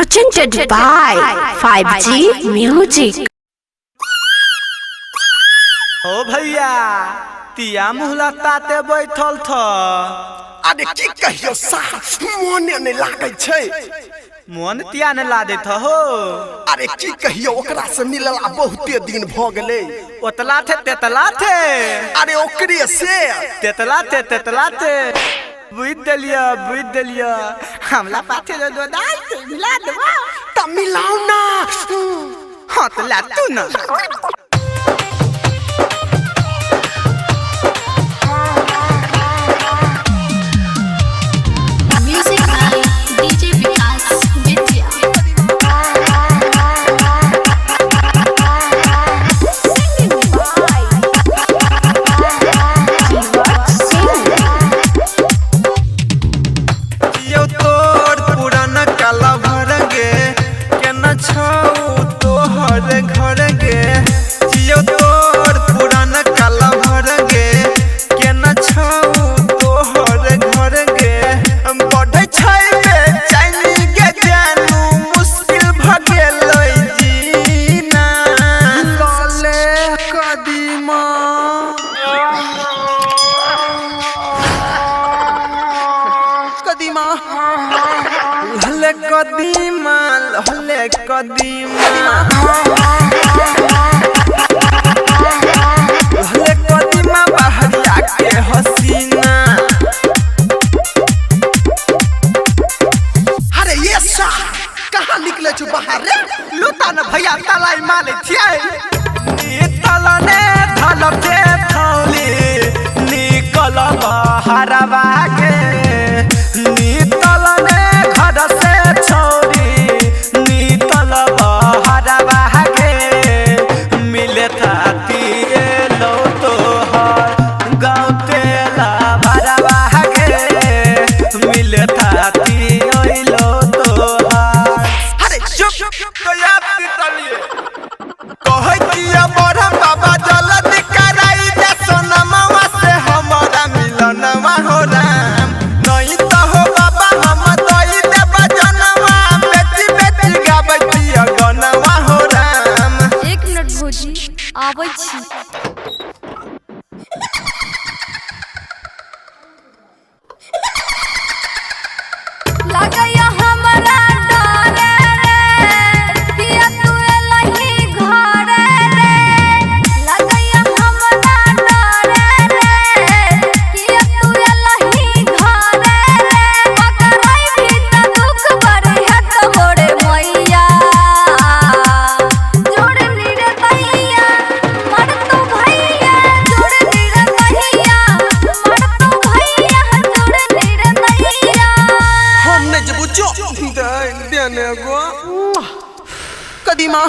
presented by 5G Music। ओ भैया तिया मुहला ताते बैठल था। अरे की कहियो सास मोने ने लागे छे। मन तिया ने ला दे था हो। अरे की कहियो ओकरा से मिलला बहुते दिन भ गेले। ओतला थे तेतला थे। अरे ओकरे से तेतला थे बुझ देलिया हमला पाथे दो दाल से मिला देबा त मिलाओ ना। हां तो ला तू ना। कदीमा बहरिया के हसीना। अरे ये सा कहां निकले छु बाहर रे। लुटा न भैया तलाई माले छिए। नी तलने धलते थौली निकल बहरवा के। नी तलने घर से छोरी निकल बहरवा के। मिले थाती लो तो हर गाँव तेला भरवा के। मिले थाती लो तो हर। अरे चुप तो याद तलिए कहे किया बड़ा बाबा जल्दी कराई दे सोनमवा से हमारा मिलनवा हो राम। नहीं तो हो बाबा हम दई देब जनवा। बेटी बेटी गाबै छिया गनवा हो राम। एक मिनट भौजी आबै छी। लगैया हमरा डरे रे किया तू एलही घरे रे। लगैया हमरा डरे रे किया तू एलही घरे रे। पकड़ाई भी त दुख बड़े हत मोरे मैया। जोड़ नीरे तैया मर तू भैया। जोड़ नीरे तैया मर तू भैया। जोड़ नीरे तैया हमने जब जो देने गो कदीमा